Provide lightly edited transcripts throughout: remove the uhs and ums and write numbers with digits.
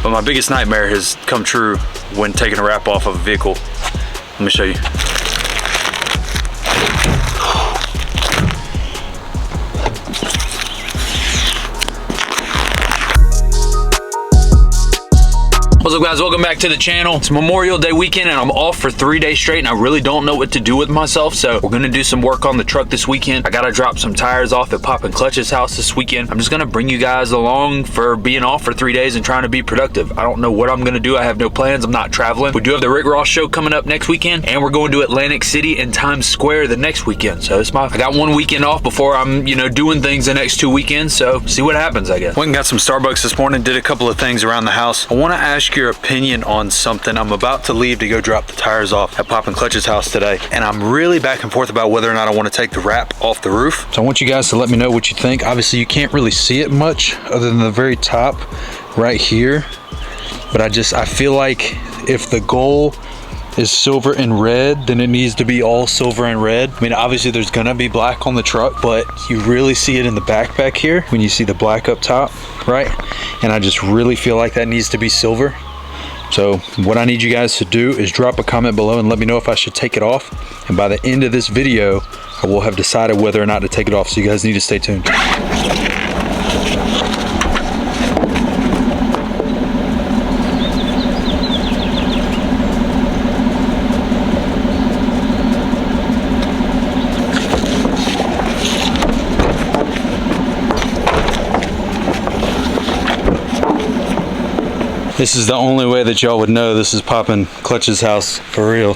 But my biggest nightmare has come true when taking a wrap off of a vehicle. Let me show you. What's up, guys? Welcome back to the channel. It's Memorial Day weekend and I'm off for 3 days straight and I really don't know what to do with myself, so we're gonna do some work on the truck this weekend. I gotta drop some tires off at Pop and Clutch's house this weekend. I'm just gonna bring you guys along for being off for 3 days and trying to be productive. I don't know what I'm gonna do. I have no plans. I'm not traveling. We do have the Rick Ross show coming up next weekend and we're going to Atlantic City and Times Square the next weekend. So I got 1 weekend off before I'm, doing things the next 2 weekends, so see what happens, I guess. Went and got some Starbucks this morning, did a couple of things around the house. I wanna ask your opinion on something. I'm about to leave to go drop the tires off at Pop and Clutch's house today, and I'm really back and forth about whether or not I want to take the wrap off the roof. So I want you guys to let me know what you think. Obviously you can't really see it much other than the very top right here, but I feel like if the goal is silver and red, then it needs to be all silver and red. I mean, obviously there's gonna be black on the truck, but you really see it in the back here when you see the black up top, right? And I just really feel like that needs to be silver. So what I need you guys to do is drop a comment below and let me know if I should take it off. And by the end of this video, I will have decided whether or not to take it off. So you guys need to stay tuned. This is the only way that y'all would know this is Pop and Clutch's house for real,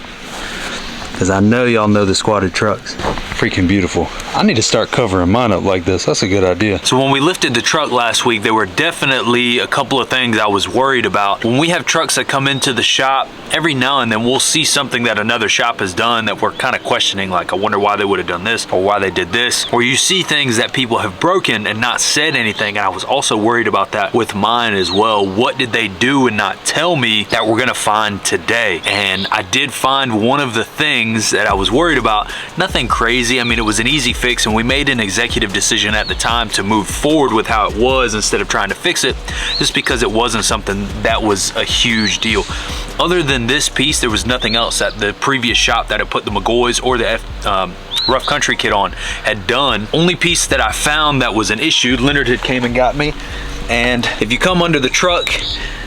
because I know y'all know the squatted trucks. Freaking beautiful. I need to start covering mine up like this. That's a good idea. So when we lifted the truck last week, there were definitely a couple of things I was worried about. When we have trucks that come into the shop, every now and then we'll see something that another shop has done that we're kind of questioning, like I wonder why they would have done this or why they did this. Or you see things that people have broken and not said anything, and I was also worried about that with mine as well. What did they do and not tell me that we're gonna find today? And I did find one of the things that I was worried about. Nothing crazy. I mean, it was an easy fix, and we made an executive decision at the time to move forward with how it was instead of trying to fix it, just because it wasn't something that was a huge deal. Other than this piece, there was nothing else that the previous shop that had put the Mcgaughys or the Rough Country kit on had done. Only piece that I found that was an issue, Leonard had came and got me, and if you come under the truck,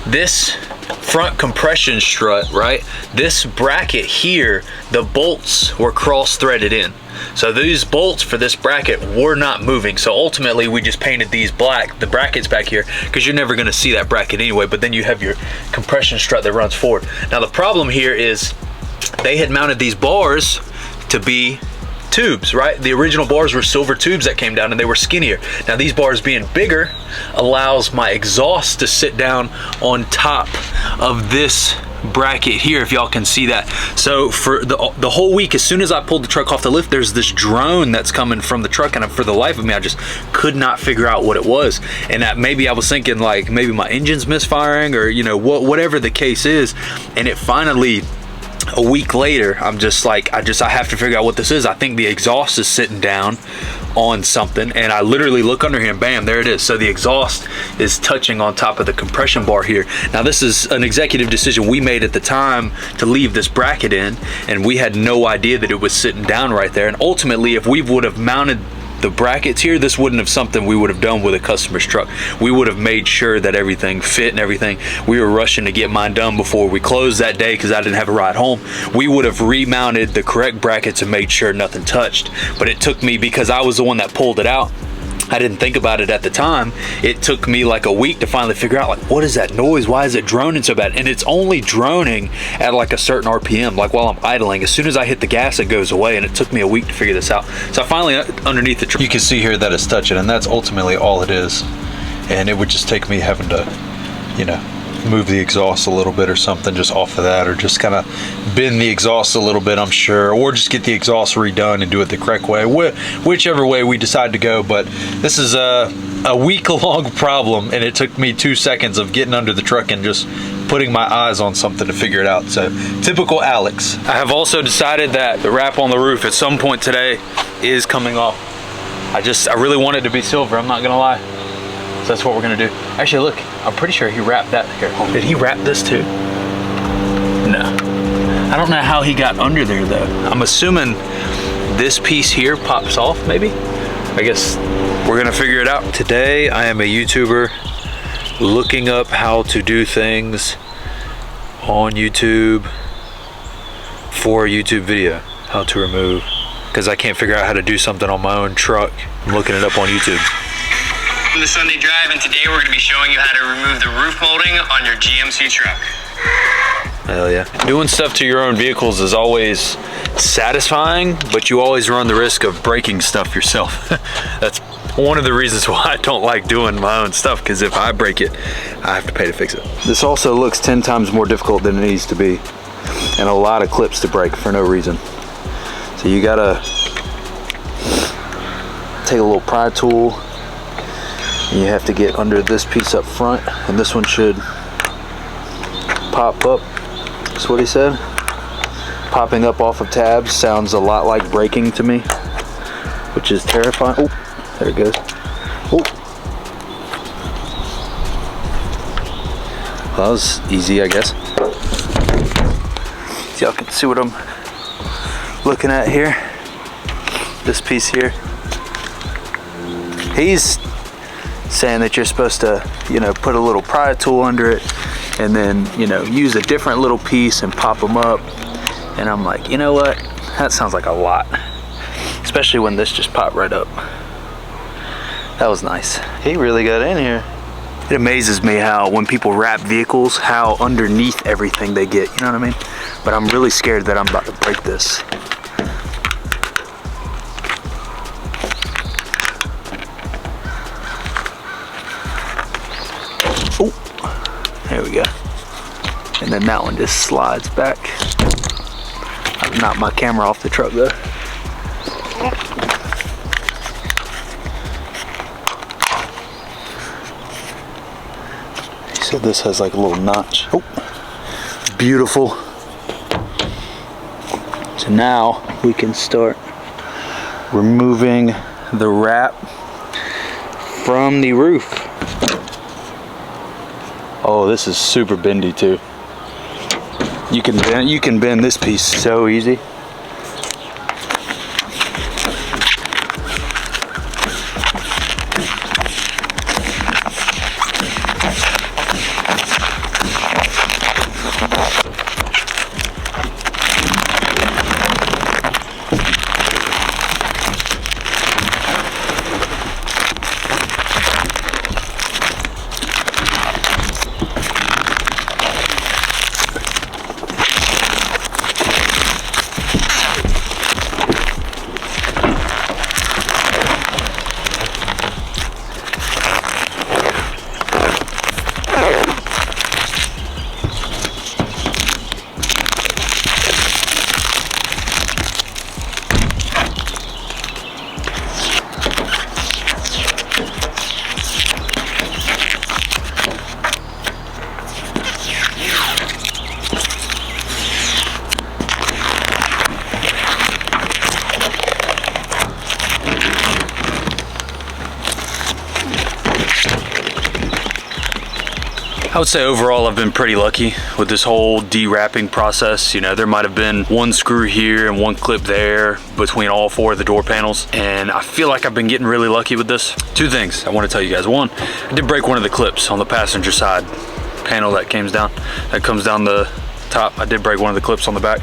this front compression strut, right? This bracket here, the bolts were cross-threaded in. So these bolts for this bracket were not moving. So ultimately we just painted these black, the brackets back here, because you're never gonna see that bracket anyway, but then you have your compression strut that runs forward. Now the problem here is they had mounted these bars to be tubes, right? The original bars were silver tubes that came down and they were skinnier. Now these bars being bigger allows my exhaust to sit down on top of this bracket here, if y'all can see that. So for the whole week, as soon as I pulled the truck off the lift, there's this drone that's coming from the truck, and for the life of me I just could not figure out what it was. And that maybe I was thinking like maybe my engine's misfiring, or whatever the case is. And it finally, a week later, I'm just like, I have to figure out what this is. I think the exhaust is sitting down on something, and I literally look under here and bam, there it is. So the exhaust is touching on top of the compression bar here. Now this is an executive decision we made at the time to leave this bracket in, and we had no idea that it was sitting down right there. And ultimately, if we would have mounted the brackets here, this wouldn't have something we would have done with a customer's truck. We would have made sure that everything fit and everything. We were rushing to get mine done before we closed that day because I didn't have a ride home. We would have remounted the correct brackets and made sure nothing touched. But it took me, because I was the one that pulled it out, I didn't think about it at the time. It took me like a week to finally figure out, like, what is that noise? Why is it droning so bad? And it's only droning at like a certain RPM, like while I'm idling. As soon as I hit the gas, it goes away, and it took me a week to figure this out. So I finally, underneath the truck, you can see here that it's touching, and that's ultimately all it is. And it would just take me having to, move the exhaust a little bit or something just off of that, or just kind of bend the exhaust a little bit, I'm sure, or just get the exhaust redone and do it the correct way, whichever way we decide to go. But this is a week-long problem, and it took me 2 seconds of getting under the truck and just putting my eyes on something to figure it out. So typical Alex. I have also decided that the wrap on the roof at some point today is coming off. I really want it to be silver, I'm not gonna lie. So that's what we're gonna do. Actually, look, I'm pretty sure he wrapped that here. Did he wrap this too? No. I don't know how he got under there though. I'm assuming this piece here pops off maybe? I guess we're gonna figure it out. Today, I am a YouTuber looking up how to do things on YouTube for a YouTube video. How to remove, because I can't figure out how to do something on my own truck. I'm looking it up on YouTube. The Sunday Drive, and today we're going to be showing you how to remove the roof molding on your GMC truck. Hell yeah. Doing stuff to your own vehicles is always satisfying, but you always run the risk of breaking stuff yourself. That's one of the reasons why I don't like doing my own stuff, because if I break it, I have to pay to fix it. This also looks 10 times more difficult than it needs to be, and a lot of clips to break for no reason. So you gotta take a little pry tool, and you have to get under this piece up front, and this one should pop up. That's what he said. Popping up off of tabs sounds a lot like braking to me, which is terrifying. Oh, there it goes. Oh. Well, that was easy, I guess. So y'all can see what I'm looking at here. This piece here. He's saying that you're supposed to, you know, put a little pry tool under it and then, you know, use a different little piece and pop them up. And I'm like, you know what? That sounds like a lot. Especially when this just popped right up. That was nice. He really got in here. It amazes me how when people wrap vehicles, how underneath everything they get, you know what I mean? But I'm really scared that I'm about to break this. There we go. And then that one just slides back. I've knocked my camera off the truck though. He said this has like a little notch. Oh, beautiful. So now we can start removing the wrap from the roof. Oh, this is super bendy too. You can bend this piece so easy. I would say overall I've been pretty lucky with this whole de-wrapping process. You know, there might have been one screw here and one clip there between all four of the door panels, and I feel like I've been getting really lucky with this. Two things I want to tell you guys. One, I did break one of the clips on the passenger side panel that comes down the top. I did break one of the clips on the back,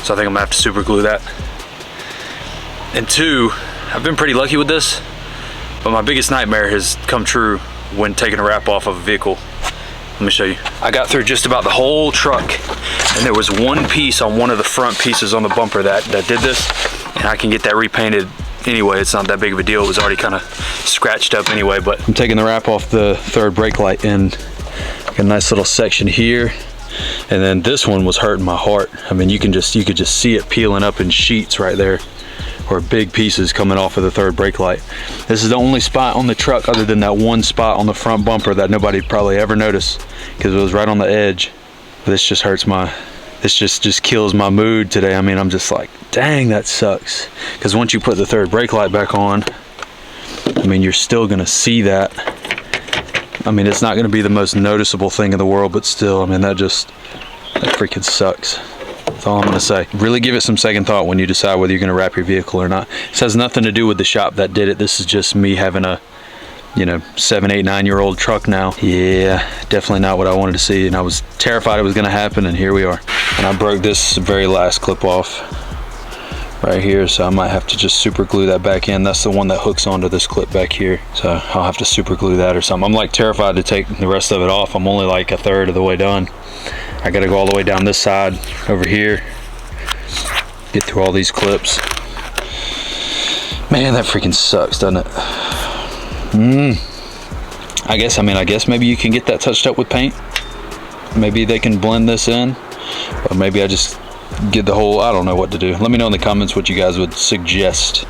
so I think I'm gonna have to super glue that. And two, I've been pretty lucky with this, but my biggest nightmare has come true when taking a wrap off of a vehicle. Let me show you. I got through just about the whole truck, and there was one piece on one of the front pieces on the bumper that did this, and I can get that repainted anyway. It's not that big of a deal. It was already kind of scratched up anyway, but I'm taking the wrap off the third brake light, and got a nice little section here, and then this one was hurting my heart. I mean, you could just see it peeling up in sheets right there, or big pieces coming off of the third brake light. This is the only spot on the truck other than that one spot on the front bumper that nobody probably ever noticed because it was right on the edge. This just hurts this just kills my mood today. I mean, I'm just like, dang, that sucks. Because once you put the third brake light back on, I mean, you're still gonna see that. I mean, it's not going to be the most noticeable thing in the world, but still, I mean, that freaking sucks. That's all I'm going to say. Really give it some second thought when you decide whether you're going to wrap your vehicle or not. This has nothing to do with the shop that did it. This is just me having a, you know, 7, 8, 9-year-old truck now. Yeah, definitely not what I wanted to see, and I was terrified it was going to happen, and here we are. And I broke this very last clip off right here, so I might have to just super glue that back in. That's the one that hooks onto this clip back here, so I'll have to super glue that or something. I'm like terrified to take the rest of it off. I'm only like a third of the way done. I gotta go all the way down this side over here, get through all these clips. Man, that freaking sucks, doesn't it? I guess maybe you can get that touched up with paint. Maybe they can blend this in, or maybe I just get the whole, I don't know what to do. Let me know in the comments what you guys would suggest.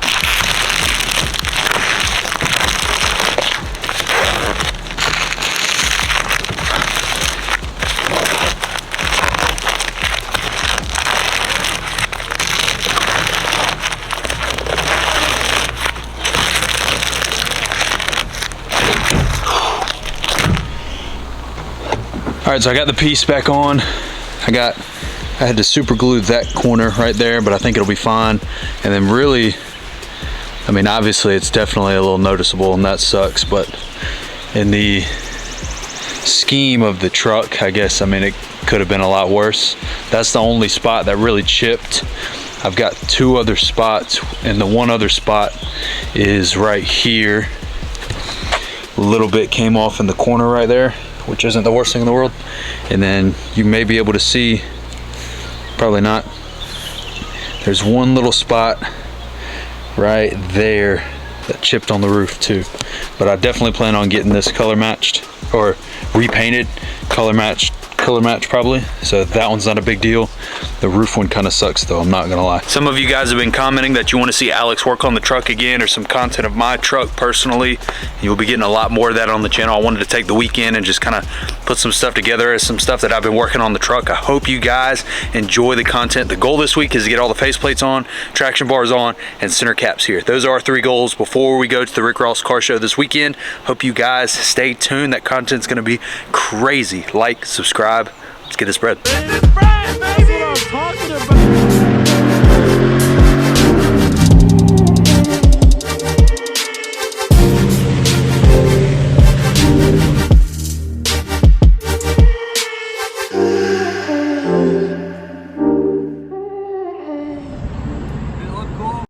All right, so I got the piece back on. I had to super glue that corner right there, but I think it'll be fine. And then really, I mean, obviously it's definitely a little noticeable and that sucks, but in the scheme of the truck, I guess, I mean, it could have been a lot worse. That's the only spot that really chipped. I've got 2 other spots, and the one other spot is right here. A little bit came off in the corner right there, which isn't the worst thing in the world. And then you may be able to see, probably not, there's one little spot right there that chipped on the roof too. But I definitely plan on getting this color matched, or repainted, color match probably, so that one's not a big deal. The roof one kind of sucks though, I'm not gonna lie. Some of you guys have been commenting that you want to see Alex work on the truck again, or some content of my truck personally. You'll be getting a lot more of that on the channel. I wanted to take the weekend and just kind of put some stuff together as some stuff that I've been working on the truck. I hope you guys enjoy the content. The goal this week is to get all the faceplates on, traction bars on, and center caps here. Those are our 3 goals before we go to the Rick Ross car show this weekend. Hope you guys stay tuned. That content's gonna be crazy. Like, subscribe, let's get this bread. That's what I'm talking about.